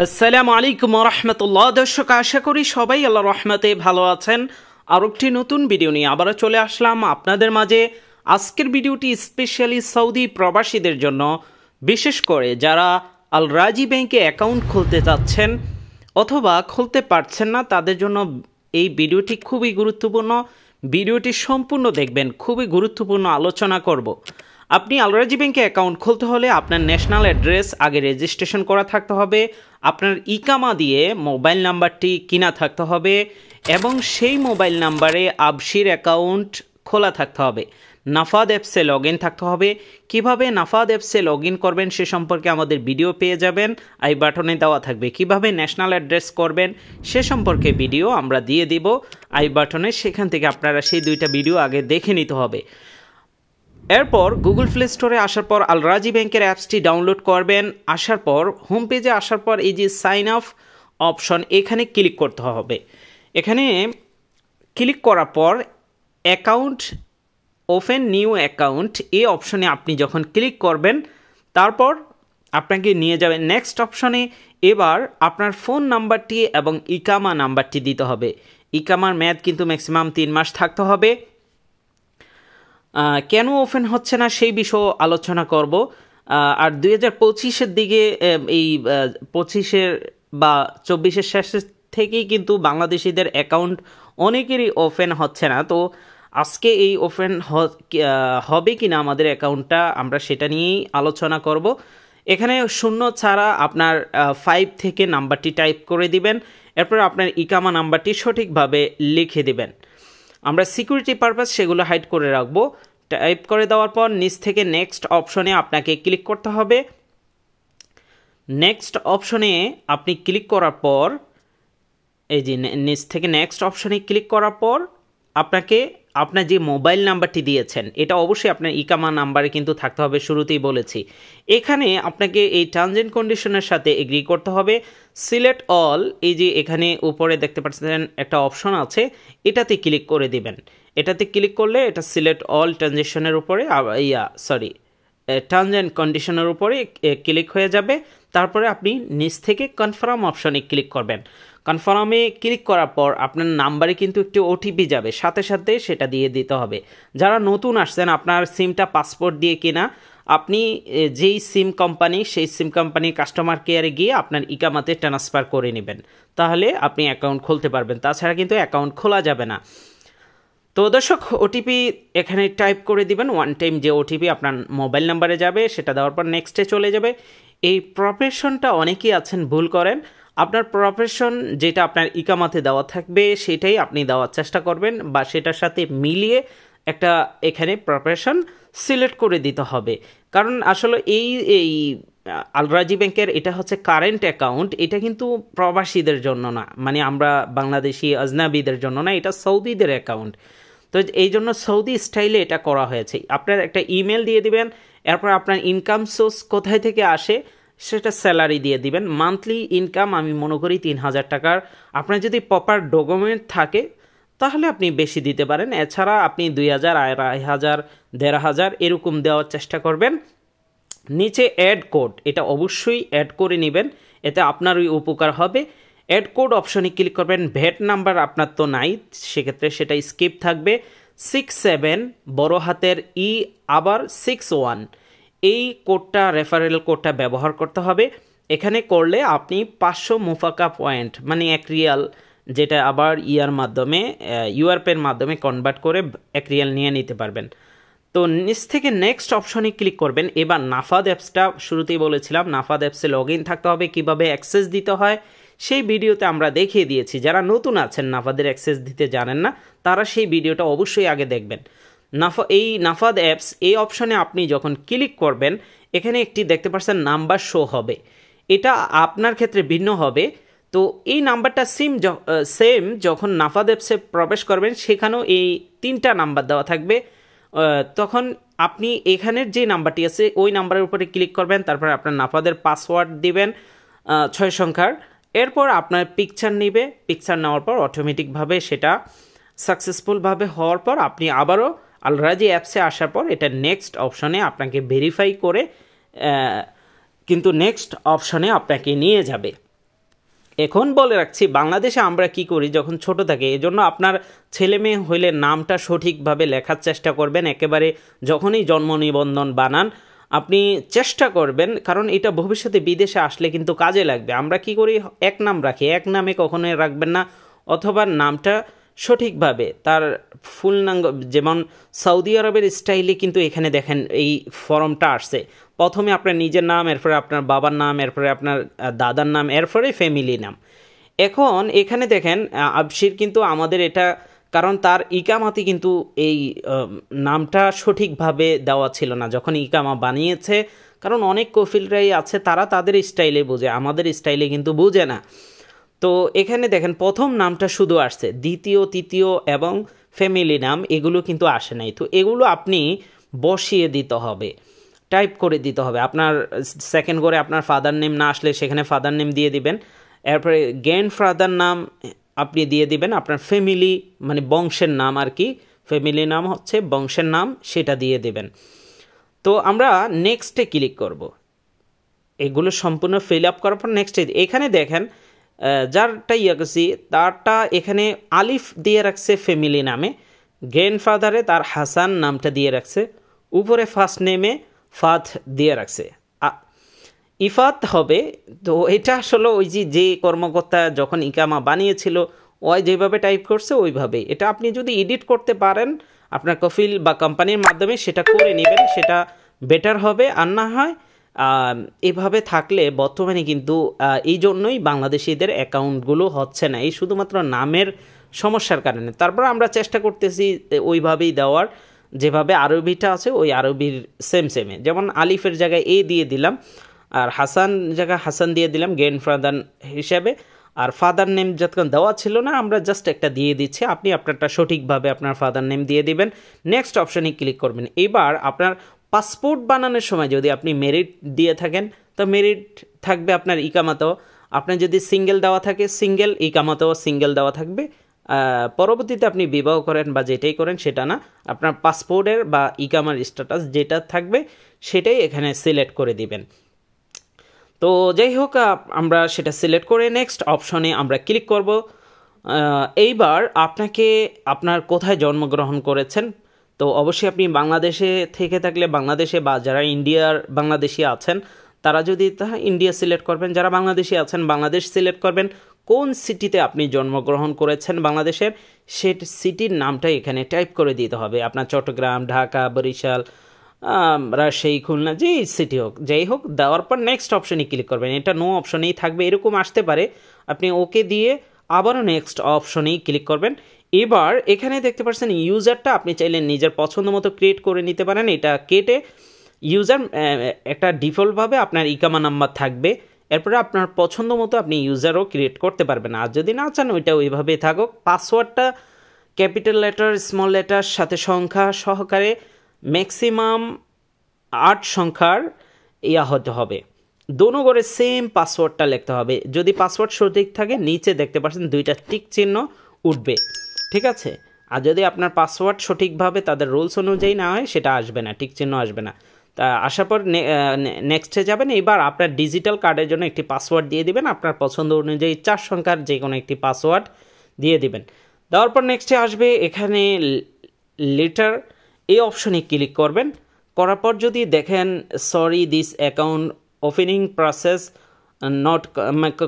আসসালামু আলাইকুম ওয়া রাহমাতুল্লাহ। দর্শক, আশা করি সবাই আল্লাহর রহমতে ভালো আছেন। আর একটি নতুন ভিডিও নিয়ে আবারও চলে আসলাম আপনাদের মাঝে। আজকের ভিডিওটি স্পেশালি সৌদি প্রবাসীদের জন্য, বিশেষ করে যারা আল রাজি ব্যাংকে অ্যাকাউন্ট খুলতে চাচ্ছেন অথবা খুলতে পারছেন না, তাদের জন্য এই ভিডিওটি খুবই গুরুত্বপূর্ণ। ভিডিওটি সম্পূর্ণ দেখবেন, খুবই গুরুত্বপূর্ণ আলোচনা করব। আপনি আল রাজি ব্যাংকে অ্যাকাউন্ট খুলতে হলে আপনার ন্যাশনাল অ্যাড্রেস আগে রেজিস্ট্রেশন করা থাকতে হবে, আপনার ইকামা দিয়ে মোবাইল নাম্বারটি কিনা থাকতে হবে এবং সেই মোবাইল নাম্বারে আবশির অ্যাকাউন্ট খোলা থাকতে হবে। নাফাদ অ্যাপসে লগ ইন থাকতে হবে। কীভাবে নাফাদ অ্যাপসে লগ ইন করবেন সে সম্পর্কে আমাদের ভিডিও পেয়ে যাবেন, আই বাটনে দেওয়া থাকবে। কিভাবে ন্যাশনাল অ্যাড্রেস করবেন সে সম্পর্কে ভিডিও আমরা দিয়ে দিব আই বাটনে, সেখান থেকে আপনারা সেই দুইটা ভিডিও আগে দেখে নিতে হবে। এরপর গুগল প্লে স্টোরে আসার পর আল রাজি ব্যাংকের অ্যাপসটি ডাউনলোড করবেন। আসার পর হোম পেজে আসার পর এই যে সাইন আপ অপশন, এখানে ক্লিক করতে হবে। এখানে ক্লিক করার পর অ্যাকাউন্ট ওপেন নিউ অ্যাকাউন্ট এই অপশনে আপনি যখন ক্লিক করবেন, তারপর আপনাকে নিয়ে যাবে নেক্সট অপশনে। এবার আপনার ফোন নাম্বারটি এবং ইকামা নাম্বারটি দিতে হবে। ইকামার মেয়াদ কিন্তু ম্যাক্সিমাম 3 মাস থাকতে হবে। কেন ওপেন হচ্ছে না সেই বিষয়ে আলোচনা করব। আর 2025-এর দিকে, এই 25-এর বা 24-এর শেষের থেকেই কিন্তু বাংলাদেশিদের অ্যাকাউন্ট অনেকেরই ওপেন হচ্ছে না। তো আজকে এই ওপেন হবে কি না আমাদের অ্যাকাউন্টটা, আমরা সেটা নিয়েই আলোচনা করব। এখানে শূন্য ছাড়া আপনার 5 থেকে নাম্বারটি টাইপ করে দিবেন। এরপর আপনার ইকামা নাম্বারটি সঠিকভাবে লিখে দিবেন। আমরা সিকিউরিটি পারপাস সেগুলো হাইড করে রাখবো। টাইপ করে দেওয়ার পর নিচ থেকে নেক্সট অপশনে আপনাকে ক্লিক করতে হবে। নেক্সট অপশনে আপনি ক্লিক করার পর এই যে নিচ থেকে নেক্সট অপশনে ক্লিক করার পর আপনাকে আপনার যে মোবাইল নাম্বারটি দিয়েছেন এটা অবশ্যই আপনার ইকামা নাম্বারে কিন্তু থাকতে হবে, শুরুতেই বলেছি। এখানে আপনাকে এই টার্মস অ্যান্ড কন্ডিশনের সাথে এগ্রি করতে হবে। সিলেক্ট অল, এই যে এখানে উপরে দেখতে পাচ্ছেন একটা অপশন আছে, এটাতে ক্লিক করে দিবেন। এটাতে ক্লিক করলে এটা সিলেক্ট অল ট্রানজেকশনের উপরে টার্মস অ্যান্ড কন্ডিশনের উপরে ক্লিক হয়ে যাবে। তারপরে আপনি নিচ থেকে কনফার্ম অপশনে ক্লিক করবেন। কনফার্মে ক্লিক করার পর আপনার নাম্বারে কিন্তু একটি ওটিপি যাবে, সাথে সাথে সেটা দিয়ে দিতে হবে। যারা নতুন আসছেন, আপনার সিমটা পাসপোর্ট দিয়ে কিনা, আপনি যেই সিম কোম্পানি সেই সিম কোম্পানির কাস্টমার কেয়ারে গিয়ে আপনার ইকামাতে ট্রান্সফার করে নেবেন, তাহলে আপনি অ্যাকাউন্ট খুলতে পারবেন। তাছাড়া কিন্তু অ্যাকাউন্ট খোলা যাবে না। তো দর্শক, ওটিপি এখানে টাইপ করে দিবেন। ওয়ান টাইম যে ওটিপি আপনার মোবাইল নাম্বারে যাবে সেটা দেওয়ার পর নেক্সটে চলে যাবে। এই প্রফেশনটা অনেকেই আছেন ভুল করেন। আপনার প্রফেশন যেটা আপনার ইকামাতে দেওয়া থাকবে সেটাই আপনি দেওয়ার চেষ্টা করবেন, বা সেটার সাথে মিলিয়ে একটা এখানে প্রফেশন সিলেক্ট করে দিতে হবে। কারণ আসলে এই আল রাজি ব্যাংকের এটা হচ্ছে কারেন্ট অ্যাকাউন্ট, এটা কিন্তু প্রবাসীদের জন্য না, মানে আমরা বাংলাদেশি আজনাবিদের জন্য না, এটা সৌদিদের অ্যাকাউন্ট। তো এই জন্য সৌদি স্টাইলে এটা করা হয়েছে। আপনার একটা ইমেল দিয়ে দিবেন, এরপর আপনার ইনকাম সোর্স কোথায় থেকে আসে সেটা স্যালারি দিয়ে দিবেন। মান্থলি ইনকাম আমি মনে করি 3000 টাকার। আপনার যদি প্রপার ডকুমেন্ট থাকে তাহলে আপনি বেশি দিতে পারেন, এছাড়া আপনি 2000, 2500, 1500 এরকম দেওয়ার চেষ্টা করবেন। নিচে অ্যাড কোড, এটা অবশ্যই অ্যাড করে নেবেন, এতে আপনারই উপকার হবে। অ্যাড কোড অপশনে ক্লিক করবেন। ভ্যাট নাম্বার আপনার তো নাই, সেক্ষেত্রে সেটা স্কিপ থাকবে। 67 বড় হাতের ই আবার 61, এই কোডটা, রেফারেল কোডটা ব্যবহার করতে হবে। এখানে করলে আপনি 500 মুফাকা পয়েন্ট, মানে 1 রিয়াল, যেটা আবার ইউআরপের মাধ্যমে কনভার্ট করে 1 রিয়াল নিয়ে নিতে পারবেন। তো নিচ থেকে নেক্সট অপশনে ক্লিক করবেন। এবার নাফাদ অ্যাপসটা শুরুতেই বলেছিলাম, নাফাদ অ্যাপসে লগ ইন থাকতে হবে। কীভাবে অ্যাক্সেস দিতে হয় সেই ভিডিওতে আমরা দেখিয়ে দিয়েছি। যারা নতুন আছেন, নাফাদের অ্যাক্সেস দিতে জানেন না, তারা সেই ভিডিওটা অবশ্যই আগে দেখবেন। এই নাফাদ অ্যাপস এই অপশনে আপনি যখন ক্লিক করবেন, এখানে একটি দেখতে পাচ্ছেন নাম্বার শো হবে। এটা আপনার ক্ষেত্রে ভিন্ন হবে। তো এই নাম্বারটা সেম যখন নাফাদ অ্যাপসে প্রবেশ করবেন, সেখানেও এই 3টা নাম্বার দেওয়া থাকবে। তখন আপনি এখানের যে নাম্বারটি আছে ওই নাম্বারের উপরে ক্লিক করবেন, তারপর আপনার নাফাদের পাসওয়ার্ড দিবেন 6 সংখ্যার। এরপর আপনার পিকচার নেবে, পিকচার নেওয়ার পর অটোমেটিকভাবে সেটা সাকসেসফুলভাবে হওয়ার পর আপনি আবারও আল রাজি অ্যাপসে আসার পর এটা নেক্সট অপশনে আপনাকে ভেরিফাই করে কিন্তু নেক্সট অপশনে আপনাকে নিয়ে যাবে। এখন বলে রাখছি, বাংলাদেশে আমরা কি করি যখন ছোট থাকি, এজন্য আপনার ছেলে মেয়ে হইলে নামটা সঠিকভাবে লেখার চেষ্টা করবেন। একেবারে যখনই জন্ম নিবন্ধন বানান আপনি চেষ্টা করবেন, কারণ এটা ভবিষ্যতে বিদেশে আসলে কিন্তু কাজে লাগবে। আমরা কি করি, এক নাম রাখি, এক নামে কখনোই রাখবেন না, অথবা নামটা সঠিকভাবে তার ফুল নাম, যেমন সৌদি আরবের স্টাইলে কিন্তু এখানে দেখেন এই ফর্মটা আসছে, প্রথমে আপনার নিজের নাম, এরপরে আপনার বাবার নাম, এরপরে আপনার দাদার নাম, এরপরে ফ্যামিলি নাম। এখন এখানে দেখেন আবশির কিন্তু আমাদের এটা, কারণ তার ইকামাতে কিন্তু এই নামটা সঠিকভাবে দেওয়া ছিল না যখন ইকামা বানিয়েছে, কারণ অনেক কফিলরাই আছে তারা তাদের স্টাইলে বোঝে, আমাদের স্টাইলে কিন্তু বোঝে না। তো এখানে দেখেন প্রথম নামটা শুধু আসছে, দ্বিতীয় তৃতীয় এবং ফ্যামিলি নাম এগুলো কিন্তু আসে নাই। তো এগুলো আপনি বসিয়ে দিতে হবে, টাইপ করে দিতে হবে। আপনার সেকেন্ড করে আপনার ফাদার নেম না আসলে সেখানে ফাদার নেম দিয়ে দিবেন, এরপরে গ্র্যান্ডফাদার নাম আপনি দিয়ে দিবেন, আপনার ফ্যামিলি মানে বংশের নাম আর কি, ফ্যামিলি নাম হচ্ছে বংশের নাম, সেটা দিয়ে দেবেন। তো আমরা নেক্সটে ক্লিক করব। এগুলো সম্পূর্ণ ফিল আপ করার পর নেক্সটে এখানে দেখেন যারটা ইয়ে করছি তারটা এখানে আলিফ দিয়ে রাখছে ফ্যামিলি নামে, গ্র্যান্ডফাদারে তার হাসান নামটা দিয়ে রাখছে, উপরে ফার্স্ট নেমে ফাত দিয়ে রাখছে, ইফাত হবে। তো এটা আসলে ওই যে কর্মকর্তা যখন ইকামা বানিয়েছিল ওই যেভাবে টাইপ করছে ওইভাবেই, এটা আপনি যদি এডিট করতে পারেন আপনার কফিল বা কোম্পানির মাধ্যমে সেটা করে নেবেন, সেটা বেটার হবে। আর না হয় এভাবে থাকলে বর্তমানে কিন্তু এই জন্যই বাংলাদেশিদের অ্যাকাউন্টগুলো হচ্ছে না, এই শুধুমাত্র নামের সমস্যার কারণে। তারপর আমরা চেষ্টা করতেছি ওইভাবেই দেওয়ার, যেভাবে আরবিটা আছে ওই আরবির সেমে, যেমন আলিফের জায়গায় এ দিয়ে দিলাম, আর হাসান জায়গায় হাসান দিয়ে দিলাম গ্র্যান্ডফাদার হিসাবে, আর ফাদার নেম যতক্ষণ দেওয়া ছিল না আমরা জাস্ট একটা দিয়ে দিচ্ছি, আপনি আপনারটা সঠিকভাবে আপনার ফাদার নেম দিয়ে দিবেন। নেক্সট অপশানে ক্লিক করবেন। এবার আপনার পাসপোর্ট বানানোর সময় যদি আপনি মেরিট দিয়ে থাকেন তো মেরিট থাকবে আপনার ইকামাতেও, আপনার যদি সিঙ্গেল দেওয়া থাকে সিঙ্গেল, ইকামাতেও সিঙ্গেল দেওয়া থাকবে। পরবর্তীতে আপনি বিবাহ করেন বা যেটাই করেন সেটা না, আপনার পাসপোর্টের বা ইকামার স্ট্যাটাস যেটা থাকবে সেটাই এখানে সিলেক্ট করে দিবেন। তো যাই হোক আমরা সেটা সিলেক্ট করে নেক্সট অপশনে আমরা ক্লিক করব। এইবার আপনাকে আপনার কোথায় জন্মগ্রহণ করেছেন, তো অবশ্যই আপনি বাংলাদেশে থেকে থাকলে বাংলাদেশে, বা যারা ইন্ডিয়ার বাংলাদেশি আছেন তারা যদি ইন্ডিয়া সিলেক্ট করবেন, যারা বাংলাদেশি আছেন বাংলাদেশ সিলেক্ট করবেন। কোন সিটিতে আপনি জন্মগ্রহণ করেছেন বাংলাদেশের, সে সিটির নামটা এখানে টাইপ করে দিতে হবে। আপনার চট্টগ্রাম, ঢাকা, বরিশাল, রাজশাহী, খুলনা, যেই সিটি হোক যাই হোক, দেওয়ার পর নেক্সট অপশনে ক্লিক করবেন। এটা নো অপশনেই থাকবে, এরকম আসতে পারে, আপনি ওকে দিয়ে আবারও নেক্সট অপশনেই ক্লিক করবেন। এবার এখানে দেখতে পাচ্ছেন ইউজারটা আপনি চাইলে নিজের পছন্দ মতো ক্রিয়েট করে নিতে পারেন, এটা কেটে ইউজার একটা ডিফল্টভাবে আপনার ইকামা নাম্বার থাকবে, এরপরে আপনার পছন্দ মতো আপনি ইউজারও ক্রিয়েট করতে পারবেন। আর যদি না চান ওইটা ওইভাবেই থাকুক। পাসওয়ার্ডটা ক্যাপিটাল লেটার, স্মল লেটার সাথে সংখ্যা সহকারে ম্যাক্সিমাম 8 সংখ্যার হতে হবে, দোনো করে সেম পাসওয়ার্ডটা লিখতে হবে। যদি পাসওয়ার্ড সঠিক থাকে নিচে দেখতে পাচ্ছেন 2টা টিক চিহ্ন উঠবে, ঠিক আছে। আর যদি আপনার পাসওয়ার্ড সঠিকভাবে তাদের রুলস অনুযায়ী না হয় সেটা আসবে না, টিক চিহ্ন আসবে না। তা আসার পর নেক্সটে যাবেন। এবার আপনার ডিজিটাল কার্ডের জন্য একটি পাসওয়ার্ড দিয়ে দিবেন, আপনার পছন্দ অনুযায়ী 4 সংখ্যার যে কোনো একটি পাসওয়ার্ড দিয়ে দিবেন। দেওয়ার পর নেক্সটে আসবে এখানে লেটার, এই অপশনে ক্লিক করবেন। করার পর যদি দেখেন sorry this account opening process not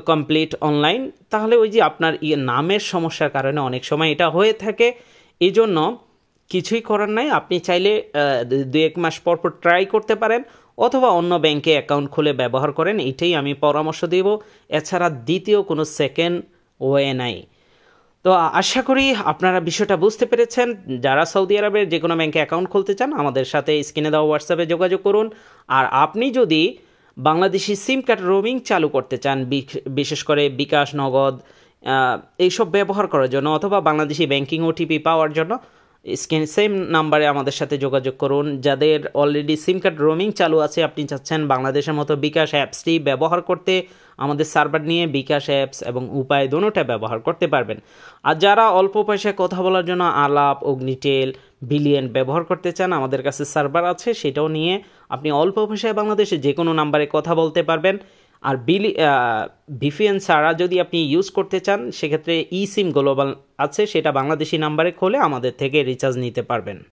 complete online, তাহলে ওই যে আপনার নামের সমস্যার কারণে অনেক সময় এটা হয়ে থাকে, এই জন্য কিছুই করার নাই। আপনি চাইলে 2-1 মাস পর ট্রাই করতে পারেন, অথবা অন্য ব্যাংকে অ্যাকাউন্ট খুলে ব্যবহার করেন, এটাই আমি পরামর্শ দেব। এছাড়া দ্বিতীয় কোনো সেকেন্ড ওয়ে নাই। তো আশা করি আপনারা বিষয়টা বুঝতে পেরেছেন। যারা সৌদি আরবের যে কোনো ব্যাংকে অ্যাকাউন্ট খুলতে চান আমাদের সাথে স্ক্রিনে দেওয়া হোয়াটসঅ্যাপে যোগাযোগ করুন। আর আপনি যদি বাংলাদেশি সিম কার্ড রোমিং চালু করতে চান, বিশেষ করে বিকাশ, নগদ এইসব ব্যবহার করার জন্য, অথবা বাংলাদেশি ব্যাংকিং ওটিপি পাওয়ার জন্য স্ক্রিন সেম নাম্বারে আমাদের সাথে যোগাযোগ করুন। যাদের অলরেডি সিম কার্ড রোমিং চালু আছে, আপনি চাচ্ছেন বাংলাদেশের মতো বিকাশ অ্যাপসটি ব্যবহার করতে, আমাদের সার্ভার নিয়ে বিকাশ অ্যাপস এবং উপায় দুটোটা ব্যবহার করতে পারবেন। আর যারা অল্প পয়সায় কথা বলার জন্য আলাপ, অগ্নিটেল, বিলিয়ন ব্যবহার করতে চান, আমাদের কাছে সার্ভার আছে, সেটাও নিয়ে আপনি অল্প পয়সায় বাংলাদেশে যে কোনো নাম্বারে কথা বলতে পারবেন। আর ভিপিএন ছাড়া যদি আপনি ইউজ করতে চান সেক্ষেত্রে ই সিম গ্লোবাল আছে, সেটা বাংলাদেশি নাম্বারে খোলে আমাদের থেকে রিচার্জ নিতে পারবেন।